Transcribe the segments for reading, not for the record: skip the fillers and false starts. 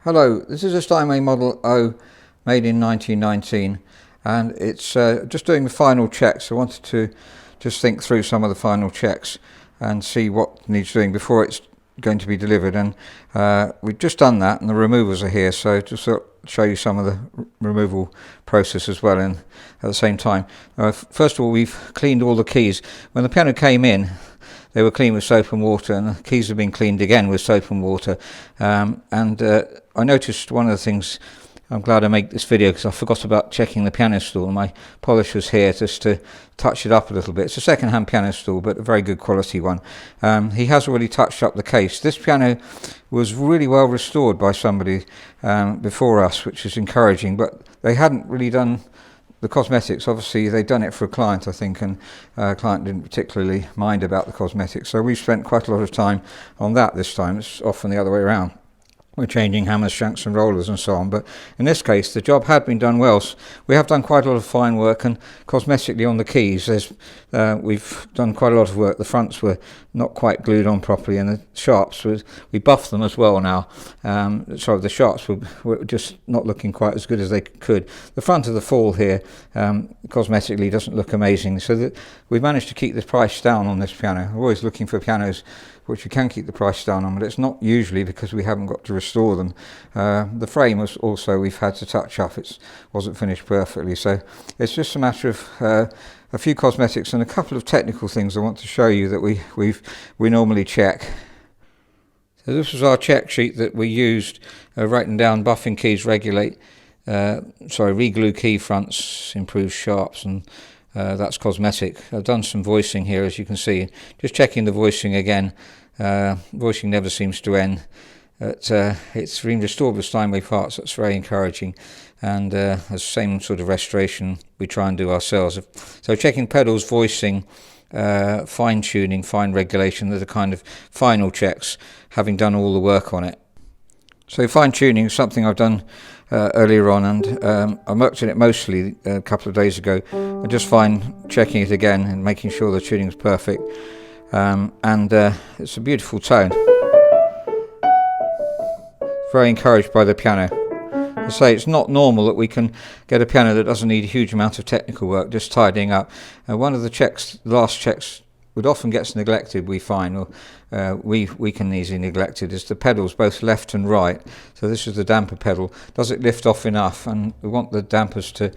Hello, this is a Steinway Model O made in 1919 and it's just doing the final checks. I wanted to just think through some of the final checks and see what needs doing before it's going to be delivered, and we've just done that and the removals are here, so just show you some of the removal process as well and at the same time. First of all, we've cleaned all the keys. When the piano came in, they were cleaned with soap and water, and the keys have been cleaned again with soap and water. I noticed one of the things, I'm glad I make this video because I forgot about checking the piano stool. My polisher's here just to touch it up a little bit. It's a second-hand piano stool, but a very good quality one. He has already touched up the case. This piano was really well restored by somebody before us, which is encouraging, but they hadn't really done the cosmetics. Obviously they'd done it for a client, I think, and a client didn't particularly mind about the cosmetics, so we spent quite a lot of time on that this time. It's often the other way around. We're changing hammers, shanks and rollers and so on, but in this case the job had been done well. We have done quite a lot of fine work, and cosmetically on the keys we've done quite a lot of work. The fronts were not quite glued on properly, and the sharps, we buffed them as well now. So the sharps were just not looking quite as good as they could. The front of the fall here cosmetically doesn't look amazing, so that we've managed to keep the price down on this piano. We're always looking for pianos which we can keep the price down on, but it's not usually because we haven't got to restore them. The frame was also, we've had to touch up. It wasn't finished perfectly, so it's just a matter of a few cosmetics and a couple of technical things I want to show you that we normally check. So this was our check sheet that we used, writing down buffing keys, reglue key fronts, improve sharps, and that's cosmetic. I've done some voicing here, as you can see, just checking the voicing again. Voicing never seems to end. It's been restored with Steinway parts. That's very encouraging, and the same sort of restoration we try and do ourselves. So checking pedals, voicing, fine tuning, fine regulation, they're the kind of final checks, having done all the work on it. So fine tuning is something I've done earlier on, and I worked on it mostly a couple of days ago. I just find checking it again and making sure the tuning is perfect, and it's a beautiful tone. Very encouraged by the piano. I say it's not normal that we can get a piano that doesn't need a huge amount of technical work, just tidying up. One of the last checks would often gets neglected, we find, or we can easily neglect it, is the pedals, both left and right. So this is the damper pedal. Does it lift off enough? And we want the dampers to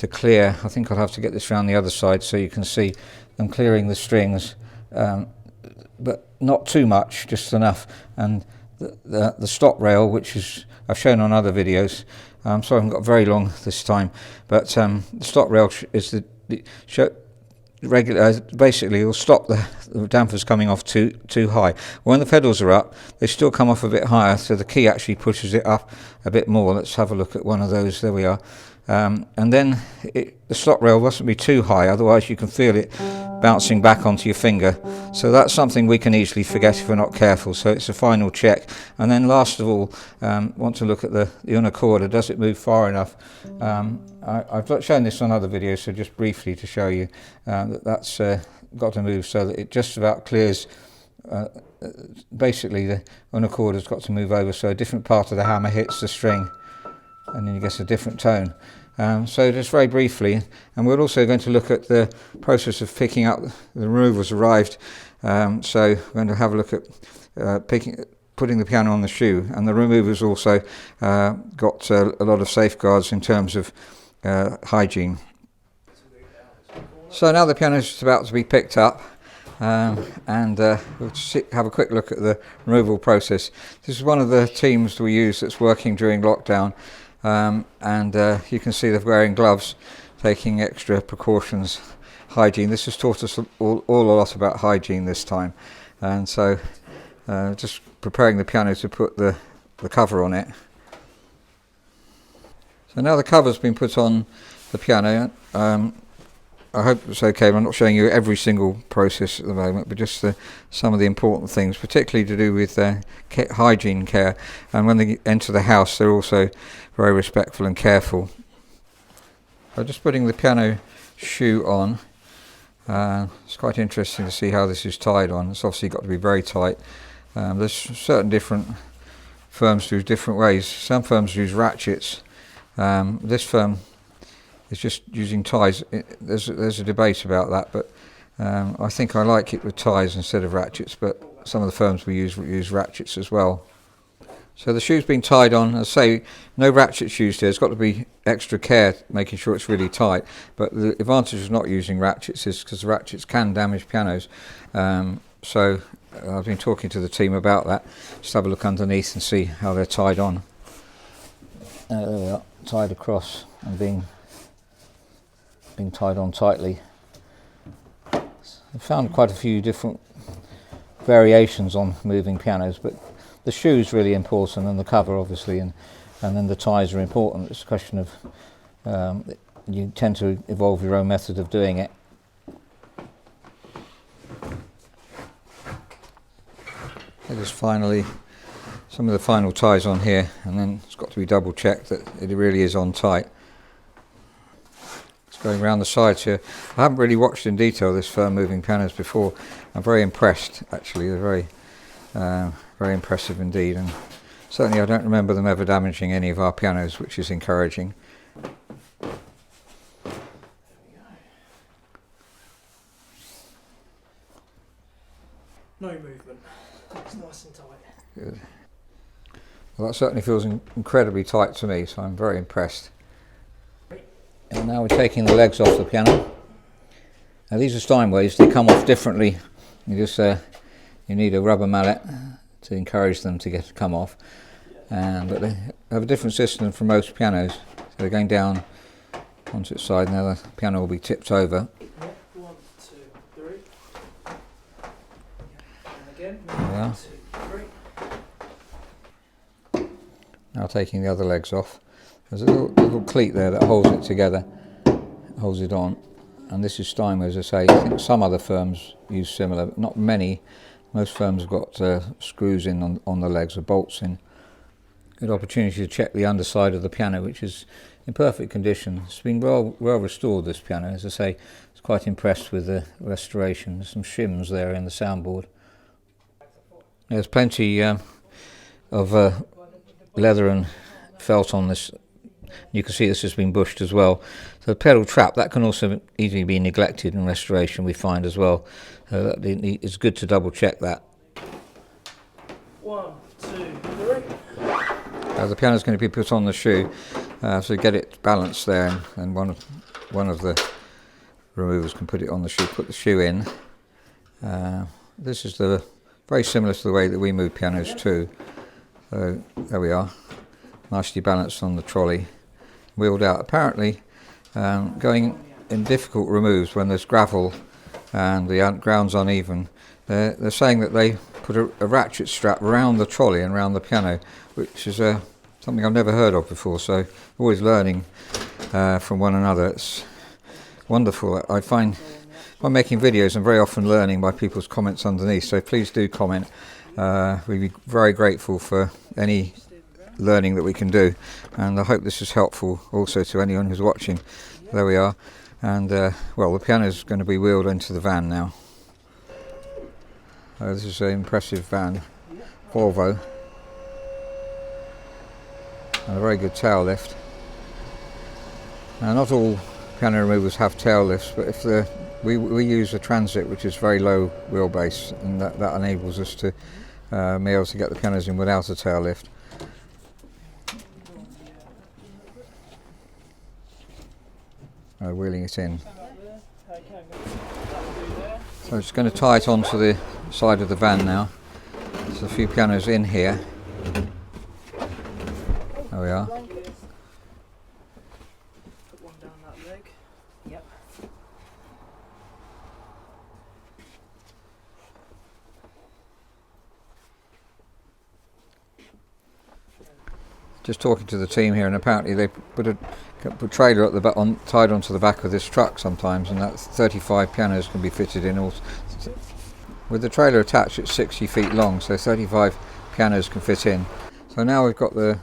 clear. I think I'll have to get this around the other side so you can see them clearing the strings, but not too much, just enough. And the stop rail, which is I've shown on other videos, so I haven't got very long this time, but the stop rail is basically it'll stop the dampers coming off too high. When the pedals are up, they still come off a bit higher, so the key actually pushes it up a bit more. Let's have a look at one of those. There we are. And then the stop rail mustn't be too high, otherwise you can feel it bouncing back onto your finger. So that's something we can easily forget if we're not careful. So it's a final check. And then last of all, want to look at the unicorder. Does it move far enough? I've shown this on other videos, so just briefly to show you that's got to move so that it just about clears. Basically the unicorder's got to move over so a different part of the hammer hits the string, and then you get a different tone. So just very briefly, and we're also going to look at the process of picking up. The removals arrived, so we're going to have a look at putting the piano on the shoe, and the removers also got a lot of safeguards in terms of hygiene. So now the piano is about to be picked up, and we'll have a quick look at the removal process. This is one of the teams we use that's working during lockdown. And you can see they're wearing gloves, taking extra precautions, hygiene. This has taught us all a lot about hygiene this time, and so just preparing the piano to put the cover on it. So now the cover's been put on the piano. I hope it's okay. I'm not showing you every single process at the moment, but just some of the important things, particularly to do with hygiene care. And when they enter the house, they're also very respectful and careful. So just putting the piano shoe on. It's quite interesting to see how this is tied on. It's obviously got to be very tight. There's certain different firms do different ways. Some firms use ratchets. This firm is just using ties. There's a debate about that, but I think I like it with ties instead of ratchets, but some of the firms we use ratchets as well. So the shoe's been tied on. As I say, no ratchets used here. There's got to be extra care making sure it's really tight, but the advantage of not using ratchets is because ratchets can damage pianos. So I've been talking to the team about that. Just have a look underneath and see how they're tied on. There we are, tied across and being tied on tightly. I've found quite a few different variations on moving pianos, but the shoe's really important, and the cover obviously, and then the ties are important. It's a question of you tend to evolve your own method of doing it. There's finally some of the final ties on here, and then it's got to be double checked that it really is on tight. It's going around the sides here. I haven't really watched in detail this firm moving pianos before. I'm very impressed actually. They're very impressive indeed, and certainly I don't remember them ever damaging any of our pianos, which is encouraging. No movement. It's nice and tight. Good. Well, that certainly feels incredibly tight to me, so I'm very impressed. And now we're taking the legs off the piano. Now these are Steinways. They come off differently. You need a rubber mallet to encourage them to come off, but they have a different system from most pianos. So they're going down onto its side. Now the piano will be tipped over. Yep. 1, 2, 3. And again. There 1, 2, 3. Now taking the other legs off. There's a little cleat there that holds it together, holds it on. And this is Steinway, as I say. I think some other firms use similar, but not many. Most firms have got screws in on the legs or bolts in. Good opportunity to check the underside of the piano, which is in perfect condition. It's been well restored, this piano. As I say, I was quite impressed with the restoration. There's some shims there in the soundboard. There's plenty of leather and felt on this. You can see this has been bushed as well. So the pedal trap, that can also easily be neglected in restoration, we find as well. It's good to double check that. 1, 2, 3. The piano is going to be put on the shoe, so get it balanced there, and one of the removers can put it on the shoe. Put the shoe in. This is very similar to the way that we move pianos too. So there we are, nicely balanced on the trolley, wheeled out. Apparently, going in difficult removes when there's gravel and the ground's uneven, they're saying that they put a ratchet strap around the trolley and around the piano, which is something I've never heard of before, so always learning from one another. It's wonderful. I find when making videos I'm very often learning by people's comments underneath, so please do comment. We'd be very grateful for any learning that we can do, and I hope this is helpful also to anyone who's watching. There we are, and well, the piano is going to be wheeled into the van now. This is an impressive van, Volvo, and a very good tail lift. Now, not all piano removers have tail lifts, but if we use a transit which is very low wheelbase, and that enables us to be able to get the pianos in without a tail lift. Wheeling it in. So I'm just going to tie it onto the side of the van now. There's a few pianos in here. There we are. Put one down that leg. Yep. Just talking to the team here, and apparently they put a trailer at the tied onto the back of this truck sometimes, and that 35 pianos can be fitted in. With the trailer attached, it's 60 feet long, so 35 pianos can fit in. So now we've got the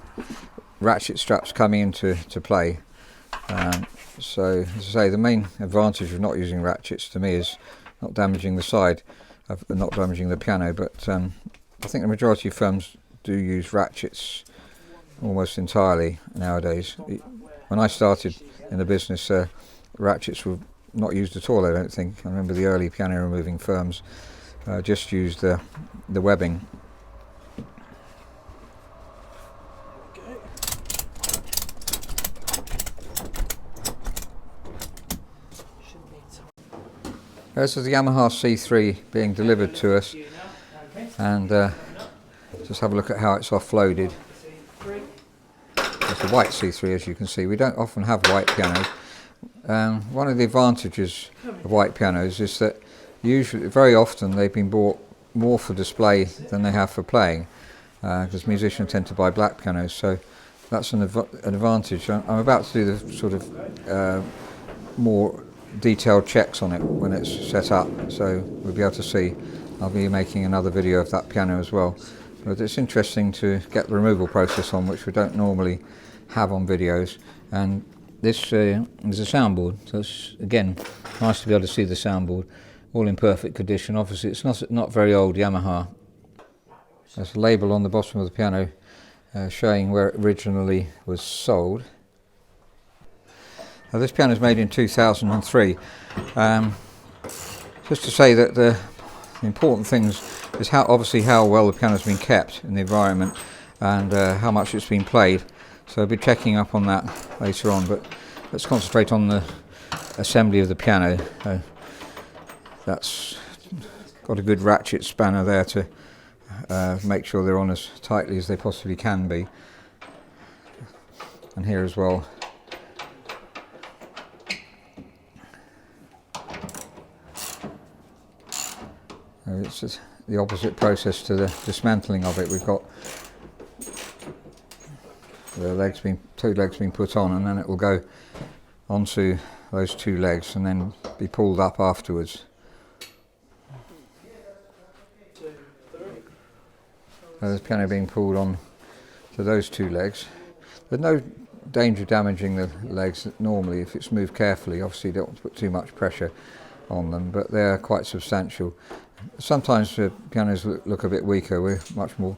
ratchet straps coming into play. So as I say, the main advantage of not using ratchets to me is not damaging the side, not damaging the piano. But I think the majority of firms do use ratchets almost entirely nowadays. When I started in the business, ratchets were not used at all, I don't think. I remember the early piano removing firms just used the webbing. This is the Yamaha C3 being delivered to us, and just have a look at how it's offloaded. It's a white C3, as you can see. We don't often have white pianos. One of the advantages of white pianos is that very often they've been bought more for display than they have for playing, because musicians tend to buy black pianos, so that's an advantage. I'm about to do the sort of more detailed checks on it when it's set up, so we'll be able to see. I'll be making another video of that piano as well, but it's interesting to get the removal process on, which we don't normally have on videos. And this is a soundboard, so it's again nice to be able to see the soundboard all in perfect condition. Obviously it's not very old Yamaha. There's a label on the bottom of the piano showing where it originally was sold. Now, this piano is made in 2003. Just to say that the important things is obviously how well the piano has been kept in the environment, and how much it's been played. So I'll be checking up on that later on, but let's concentrate on the assembly of the piano. That's got a good ratchet spanner there to make sure they're on as tightly as they possibly can be. And here as well. It's just the opposite process to the dismantling of it. We've got the two legs being put on, and then it will go onto those two legs and then be pulled up afterwards. There's the piano being pulled on to those two legs. There's no danger of damaging the legs normally if it's moved carefully. Obviously you don't want to put too much pressure on them, but they're quite substantial. Sometimes the pianos look a bit weaker. We're much more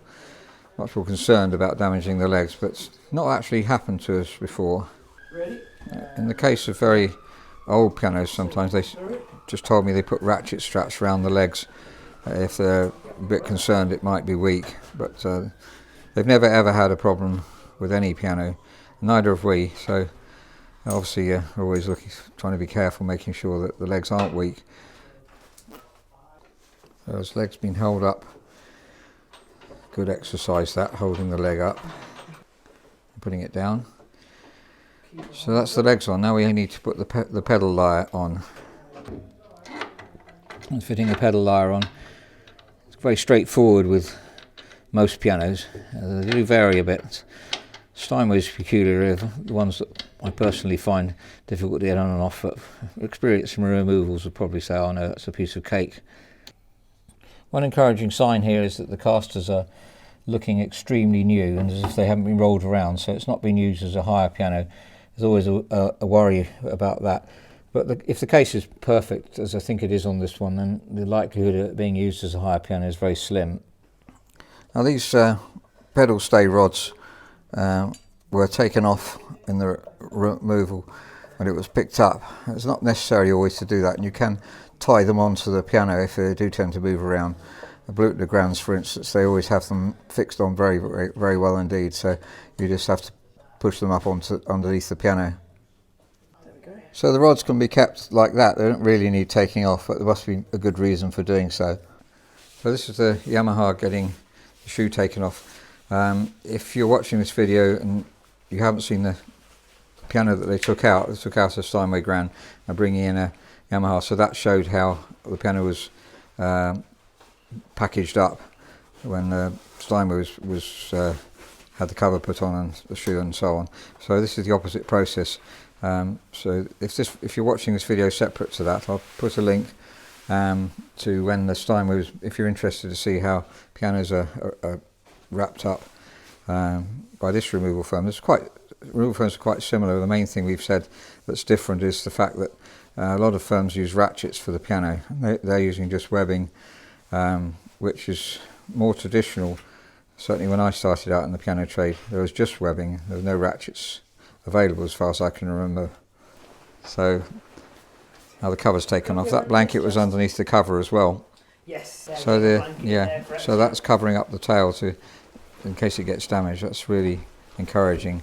concerned about damaging the legs, but it's not actually happened to us before. In the case of very old pianos, sometimes they just told me they put ratchet straps around the legs if they're a bit concerned it might be weak, but they've never ever had a problem with any piano, neither have we, so obviously we're always trying to be careful, making sure that the legs aren't weak. So his leg's been held up. Good exercise that, holding the leg up, putting it down. So that's the legs on. Now we need to put the pedal lyre on. And fitting the pedal lyre on, it's very straightforward with most pianos. They do vary a bit. Steinway's peculiar, the ones that I personally find difficult to get on and off, but experienced removals would probably say, oh no, that's a piece of cake. One encouraging sign here is that the casters are looking extremely new and as if they haven't been rolled around, so it's not been used as a hire piano. There's always a worry about that. But if the case is perfect, as I think it is on this one, then the likelihood of it being used as a hire piano is very slim. Now these pedal stay rods were taken off in the removal when it was picked up. It's not necessary always to do that, and you can tie them onto the piano if they do tend to move around. The Butler grounds, for instance, they always have them fixed on very, very, very well indeed, so you just have to push them up underneath the piano. So the rods can be kept like that. They don't really need taking off, but there must be a good reason for doing so. So this is the Yamaha getting the shoe taken off. If you're watching this video and you haven't seen the piano that they took out a Steinway Grand and bringing in a Yamaha, so that showed how the piano was packaged up when Steinway had the cover put on and the shoe and so on. So this is the opposite process. So if you're watching this video separate to that, I'll put a link to when the Steinway was, if you're interested to see how pianos are wrapped up by this removal firm. Removal firms are quite similar. The main thing we've said that's different is the fact that a lot of firms use ratchets for the piano. They're using just webbing, which is more traditional Certainly when I started out in the piano trade, there was just webbing. There were no ratchets available as far as I can remember. So now the cover's taken off. That blanket was underneath the cover as well. Yes. So so that's covering up the tail in case it gets damaged. That's really encouraging.